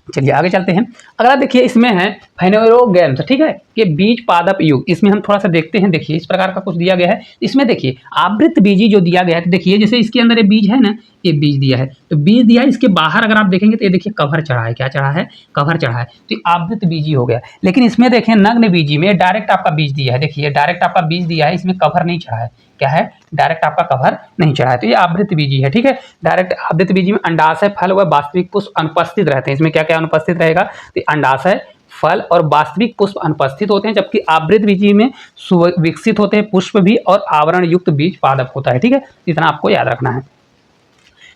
चलिए आगे चलते हैं। अगला देखिए इसमें है फेनोरोगैम्स। ठीक है, कि बीज पादप युग, इसमें हम थोड़ा सा देखते हैं। देखिए इस प्रकार का कुछ दिया गया है। इसमें देखिए आवृत बीजी जो दिया गया है, तो देखिए जैसे इसके अंदर ये बीज है ना, ये बीज दिया है, तो बीज दिया है, इसके बाहर अगर आप देखेंगे तो ये देखिए कवर चढ़ा है। क्या चढ़ा है, कवर चढ़ा है, तो ये आवृत बीजी हो गया। लेकिन इसमें देखें नग्न बीजी में डायरेक्ट आपका बीज दिया है। देखिए डायरेक्ट आपका बीज दिया है, इसमें कवर नहीं चढ़ा है। क्या है, डायरेक्ट आपका कवर नहीं चढ़ा है, तो ये आवृत बीजी है। ठीक है, डायरेक्ट आवृत बीजी में अंडाशय, फल व वास्तविक पुष्प अनुपस्थित रहते हैं। इसमें क्या क्या अनुपस्थित रहेगा, तो अंडाशय, फल और वास्तविक पुष्प अनुपस्थित होते हैं, जबकि आवृत बीजी में विकसित होते हैं पुष्प भी और आवरण युक्त बीज पादप होता है। ठीक है, इतना आपको याद रखना है।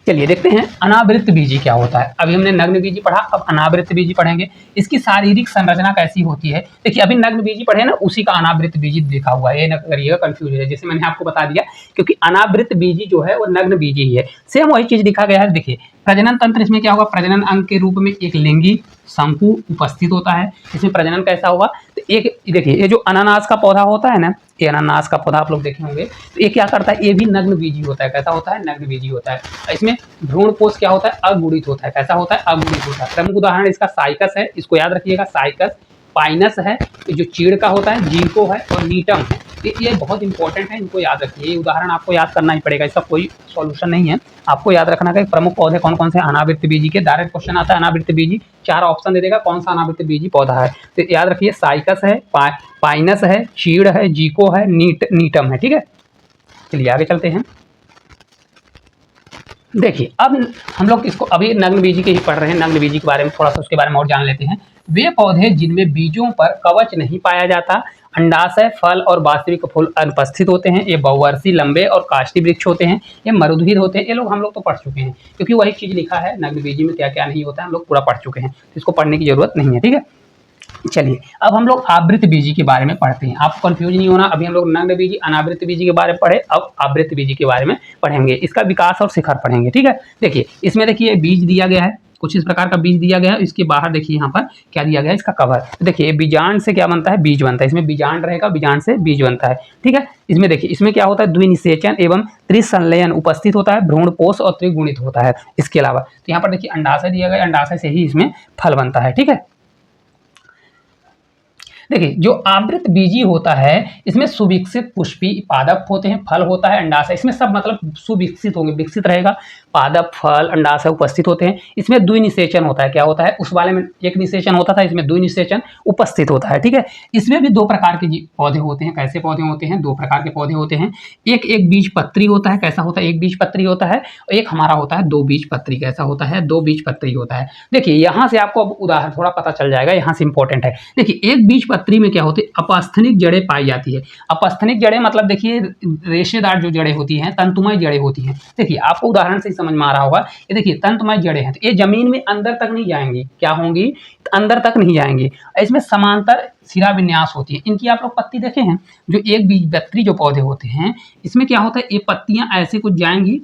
चलिए देखते हैं अनावृत बीजी क्या होता है। अभी हमने नग्न बीजी पढ़ा, अब अनावृत बीजी पढ़ेंगे। इसकी शारीरिक संरचना कैसी होती है। देखिए अभी नग्न बीजी पढ़े ना, उसी का अनावृत बीजी देखा हुआ है, ये न करिएगा कंफ्यूज है, जैसे मैंने आपको बता दिया, क्योंकि अनावृत बीजी जो है वो नग्न बीजी ही है। सेम वही चीज लिखा गया है। देखिए प्रजनन तंत्र, इसमें क्या होगा, प्रजनन अंग के रूप में एक लिंगी शंकु उपस्थित होता है। इसमें प्रजनन कैसा होगा, तो एक देखिए ये जो अनानास का पौधा होता है ना, ये अनानास का पौधा आप लोग देखे होंगे, तो ये क्या करता है, ये भी नग्न बीजी होता है। कैसा होता है, नग्न बीजी होता है। इसमें भ्रूणपोष क्या होता है, अगुणित होता है। कैसा होता है, अगुणित होता है। प्रमुख उदाहरण इसका साइकस है, इसको याद रखिएगा, साइकस, पाइनस है, जो चीड़ का होता है, जीको है और नीटम है। ये बहुत इंपॉर्टेंट है, इनको याद रखिए। ये उदाहरण आपको याद करना ही पड़ेगा, इसका कोई सॉल्यूशन नहीं है। आपको याद रखना है प्रमुख पौधे कौन कौन से अनावृत बीजी के। डायरेक्ट क्वेश्चन आता है अनावृत बीजी, 4 ऑप्शन दे देगा कौन सा अनावृत बीजी पौधा है, तो याद रखिए साइकस है, पाइनस है, चीड़ है, जीको है, नीटम है। ठीक है, चलिए आगे चलते हैं। देखिए अब हम लोग इसको अभी नग्न बीजी के ही पढ़ रहे हैं, नग्न बीजी के बारे में थोड़ा सा उसके बारे में और जान लेते हैं। वे पौधे जिनमें बीजों पर कवच नहीं पाया जाता, अंडाशय, फल और वास्तविक फूल अनुपस्थित होते हैं, ये बहुवर्षीय, लंबे और काष्ठी वृक्ष होते हैं, ये मरुदभिद होते हैं। ये लोग हम लोग तो पढ़ चुके हैं, क्योंकि वही चीज़ लिखा है नग्न बीजी में क्या क्या नहीं होता है, हम लोग पूरा पढ़ चुके हैं, इसको पढ़ने की जरूरत नहीं है। ठीक है, चलिए अब हम लोग आवृत बीजी के बारे में पढ़ते हैं। आपको कंफ्यूज नहीं होना, अभी हम लोग नग्न बीजी, अनावृत बीजी के बारे में पढ़े, अब आवृत बीजी के बारे में पढ़ेंगे, इसका विकास और शिखर पढ़ेंगे। ठीक है, देखिए इसमें देखिए बीज दिया गया है, कुछ इस प्रकार का बीज दिया गया है। इसके बाहर देखिए यहाँ पर क्या दिया गया है, इसका कवर। तो देखिए बीजांड से क्या बनता है, बीज बनता है। इसमें बीजांड रहेगा, बीजांड से बीज बनता है। ठीक है, इसमें देखिए इसमें क्या होता है, द्विनिषेचन एवं त्रिसंलयन उपस्थित होता है, भ्रूणपोष और त्रिगुणित होता है। इसके अलावा तो यहाँ पर देखिए अंडाशय दिया गया, अंडाशय से ही इसमें फल बनता है। ठीक है, देखिए जो आवृत बीजी होता है इसमें सुविकसित पुष्पी पादप होते हैं, फल होता है, अंडाशय, इसमें सब मतलब सुविकसित होंगे, विकसित रहेगा, पादप, फल, अंडाशय उपस्थित होते हैं। इसमें द्विनिषेचन होता है। क्या होता है, उस वाले में एक निषेचन होता था, इसमें द्विनिषेचन उपस्थित होता है। ठीक है, इसमें भी 2 प्रकार के पौधे होते हैं। कैसे पौधे होते हैं, 2 प्रकार के पौधे होते हैं। एक बीज पत्री होता है। कैसा होता है, एक बीज पत्री होता है, और एक हमारा होता है 2 बीज पत्री। कैसा होता है, 2 बीज पत्री होता है। देखिए यहाँ से आपको अब उदाहरण थोड़ा पता चल जाएगा, यहाँ से इंपॉर्टेंट है। देखिए एक बीज पत्री में क्या होती है, अपस्थनिक जड़ें पाई जाती है। अपस्थनिक जड़ें मतलब देखिए रेशेदार जो जड़ें होती हैं, तंतुमय जड़ें होती हैं। देखिए आपको उदाहरण से समझ में आ रहा होगा, ये देखिए तंतुमय जड़ें हैं, तो ये जमीन में अंदर तक नहीं जाएंगी। क्या होंगी, अंदर तक नहीं जाएंगी। इसमें समांतर सिरा विन्यास होती है। इनकी आप लोग पत्ती देखे हैं, जो एक बीज पत्री जो पौधे होते हैं, इसमें क्या होता है, ये पत्तियां ऐसे कुछ जाएंगी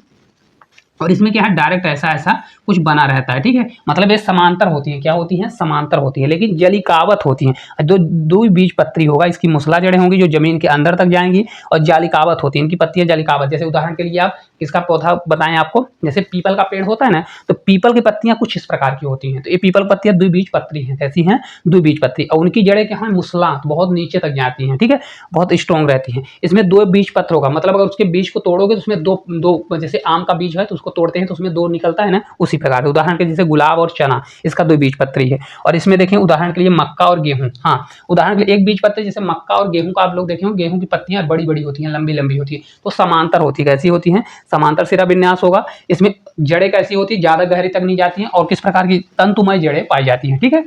और इसमें क्या है, डायरेक्ट ऐसा कुछ बना रहता है। ठीक है, मतलब ये समांतर होती है। क्या होती हैं, समांतर होती है, लेकिन जालिकावत होती हैं। दो बीज पत्री होगा, इसकी मुसला जड़ें होंगी जो जमीन के अंदर तक जाएंगी, और जालिकावत होती है, इनकी पत्तियां जालिकावत। जैसे उदाहरण के लिए आप इसका पौधा बताएं आपको, जैसे पीपल का पेड़ होता है ना, तो पीपल की पत्तियां कुछ इस प्रकार की होती हैं। तो ये पीपल पत्तियां द्विबीज पत्री हैं। कैसी हैं, द्विबीज पत्री, और उनकी जड़ें क्या है, मुसला, तो बहुत नीचे तक जाती हैं। ठीक है, बहुत स्ट्रॉन्ग रहती हैं। इसमें 2 बीज पत्र होगा, मतलब अगर उसके बीज को तोड़ोगे तो उसमें दो जैसे आम का बीज है तो उसको तोड़ते हैं तो उसमें 2 निकलता है ना, उसी प्रकार। उदाहरण के जैसे गुलाब और चना, इसका 2 बीज पत्री है। और इसमें देखें उदाहरण के लिए मक्का और गेहूं, हाँ उदाहरण के लिए एक बीज पत्री, जैसे मक्का और गेहूं का आप लोग देखें, गेहूं की पत्तियां बड़ी बड़ी होती हैं, लंबी लंबी होती है, तो समांतर होती है। कैसी होती हैं, समांतर सिरा विन्यास होगा। इसमें जड़ें कैसी होती है, ज़्यादा गहरी तक नहीं जाती हैं और किस प्रकार की तंतुमय जड़ें पाई जाती हैं। ठीक है,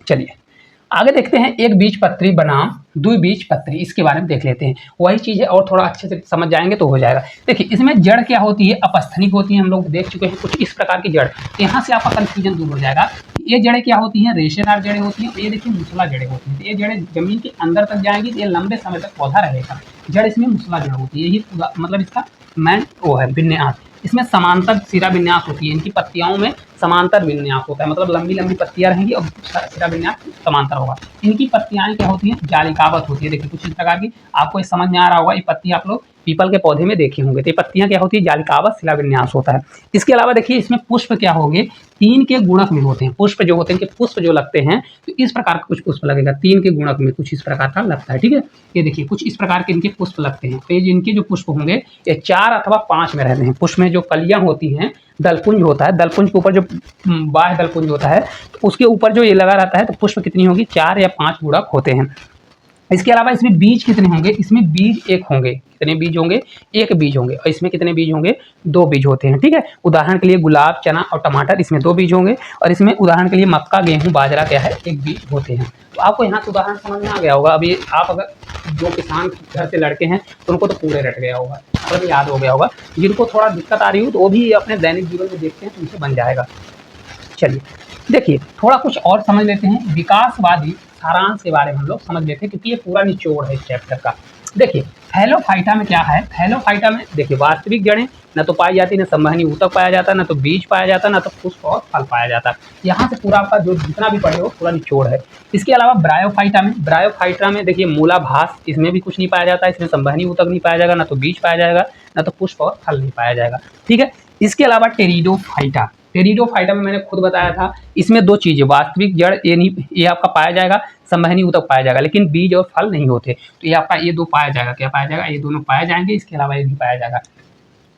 चलिए आगे देखते हैं एक बीजपत्री बनाम द्विबीजपत्री, इसके बारे में देख लेते हैं। वही चीज़ है और थोड़ा अच्छे से समझ जाएंगे तो हो जाएगा। देखिए इसमें जड़ क्या होती है, अपस्थनिक होती है, हम लोग देख चुके हैं कुछ इस प्रकार की जड़। यहाँ से आपका कंफ्यूजन दूर हो जाएगा। ये जड़ें क्या होती हैं, रेशेदार जड़ें होती हैं। ये देखिए मूसला जड़ें होती हैं। ये जड़ें जमीन के अंदर तक जाएंगी तो ये लंबे समय तक पौधा रहेगा। जड़ इसमें मूसला जड़ होती है, यही मतलब इसका मैन वो है विन्यास। इसमें समांतर सिरा विन्यास होती है, इनकी पत्तियों में समांतर विन्यास होता है, मतलब लंबी लंबी पत्तियां रहेंगी और सिरा विन्यास समांतर होगा। इनकी पत्तियां क्या होती हैं, जालिकावत होती है। देखिए कुछ इस प्रकार की, आपको ये समझ में आ रहा होगा। ये पत्ती आप लोग पीपल के पौधे में देखे होंगे। तो ये पत्तियां क्या होती है, जालिकावत शिला विन्यास होता है। इसके अलावा देखिए इसमें पुष्प क्या होंगे, 3 के गुणक में होते हैं। पुष्प जो होते हैं, इनके पुष्प जो लगते हैं तो इस प्रकार का कुछ पुष्प लगेगा, 3 के गुणक में कुछ इस प्रकार का लगता है। ठीक है, ये देखिए कुछ इस प्रकार के इनके पुष्प लगते हैं। तो ये इनके जो पुष्प होंगे ये 4 अथवा 5 में रहते हैं। पुष्प में जो कलियां होती हैं, दलपुंज होता है, दलपुंज के ऊपर जो बाह्य दलपुंज होता है तो उसके ऊपर जो ये लगा रहता है, तो पुष्प कितनी होगी, 4 या 5 गुणक होते हैं। इसके अलावा इसमें बीज कितने होंगे, इसमें बीज 1 होंगे। कितने बीज होंगे, 1 बीज होंगे। और इसमें कितने बीज होंगे, 2 बीज होते हैं। ठीक है, उदाहरण के लिए गुलाब, चना और टमाटर, इसमें 2 बीज होंगे। और इसमें उदाहरण के लिए मक्का, गेहूं, बाजरा क्या है, 1 बीज होते हैं। तो आपको यहाँ से उदाहरण समझ में आ गया होगा। अभी आप अगर जो किसान घर से लड़के हैं तो उनको तो पूरे रट गया होगा, मतलब याद हो गया होगा। जिनको थोड़ा दिक्कत आ रही हो तो वो भी अपने दैनिक जीवन में देखते हैं तो उनसे बन जाएगा। चलिए देखिए थोड़ा कुछ और समझ लेते हैं, विकासवादी सारांश के बारे में हम लोग समझ लेते हैं, क्योंकि ये पूरा निचोड़ है इस चैप्टर का। देखिए थैलोफाइटा में क्या है, थैलोफाइटा में देखिए वास्तविक जड़ें न तो पाई जाती, न संवहनी ऊतक पाया जाता, न तो बीज पाया जाता, न तो पुष्प और फल पाया जाता। यहाँ से पूरा आपका जो जितना भी पढ़े हो पूरा निचोड़ है। इसके अलावा ब्रायोफाइटा में देखिए मूलाभास, इसमें भी कुछ नहीं पाया जाता। इसमें संवहनी ऊतक नहीं पाया जाएगा, न तो बीज पाया जाएगा, न तो पुष्प और फल नहीं पाया जाएगा। ठीक है, इसके अलावा टेरिडोफाइटा में मैंने खुद बताया था, इसमें 2 चीज़ें, वास्तविक जड़ ये नहीं, ये आपका पाया जाएगा, संवहनी ऊतक पाया जाएगा, लेकिन बीज और फल नहीं होते। तो ये आपका ये 2 पाया जाएगा। क्या पाया जाएगा, ये दोनों पाए जाएंगे। इसके अलावा ये भी पाया जाएगा,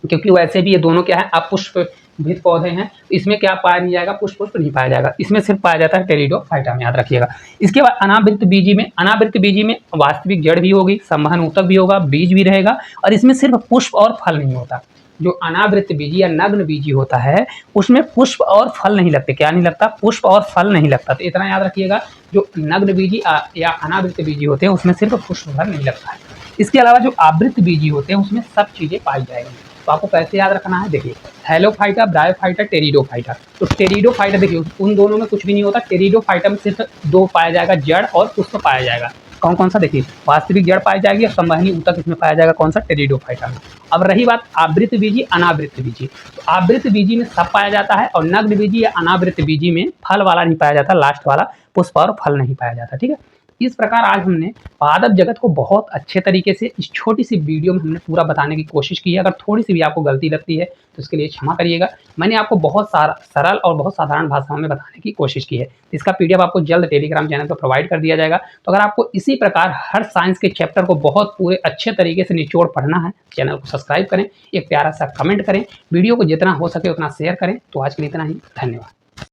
क्योंकि वैसे भी ये दोनों क्या है, आप पुष्पभूत पौधे हैं, इसमें क्या पाया नहीं जाएगा, पुष्प नहीं पाया जाएगा। इसमें सिर्फ पाया जाता है टेरिडोफाइटा में, याद रखिएगा। इसके बाद अनावृत बीजी में वास्तविक जड़ भी होगी, संवहन ऊतक भी होगा, बीज भी रहेगा, और इसमें सिर्फ पुष्प और फल नहीं होता। जो अनावृत बीजी या नग्न बीजी होता है उसमें पुष्प और फल नहीं लगते। क्या नहीं लगता, पुष्प और फल नहीं लगता। तो इतना याद रखिएगा, जो नग्न बीजी या अनावृत बीजी होते हैं उसमें सिर्फ पुष्प फल नहीं लगता है। इसके अलावा जो आवृत बीजी होते हैं उसमें सब चीज़ें पाई जाएंगी। तो आपको कैसे याद रखना है, देखिए थैलोफाइटा, ब्रायोफाइटा, टेरिडोफाइटा। तो टेरिडोफाइटा देखिए उन दोनों में कुछ भी नहीं होता। टेरिडोफाइटा में सिर्फ 2 पाया जाएगा, जड़ और पुष्प पाया जाएगा। कौन कौन सा, देखिए वास्तविक जड़ पाई जाएगी और संवहनी ऊतक इसमें पाया जाएगा, कौन सा, टेरिडोफाइटा में। अब रही बात आवृत बीजी, अनावृत बीजी। तो आवृत बीजी में सब पाया जाता है और नग्न बीजी या अनावृत बीजी में फल वाला नहीं पाया जाता, लास्ट वाला पुष्प और फल नहीं पाया जाता। ठीक है, इस प्रकार आज हमने पादप जगत को बहुत अच्छे तरीके से इस छोटी सी वीडियो में हमने पूरा बताने की कोशिश की है। अगर थोड़ी सी भी आपको गलती लगती है तो इसके लिए क्षमा करिएगा। मैंने आपको बहुत सारा सरल और बहुत साधारण भाषाओं में बताने की कोशिश की है। इसका PDF आपको जल्द टेलीग्राम चैनल पर प्रोवाइड कर दिया जाएगा। तो अगर आपको इसी प्रकार हर साइंस के चैप्टर को बहुत पूरे अच्छे तरीके से निचोड़ पढ़ना है, चैनल को सब्सक्राइब करें, एक प्यारा सा कमेंट करें, वीडियो को जितना हो सके उतना शेयर करें। तो आज के लिए इतना ही, धन्यवाद।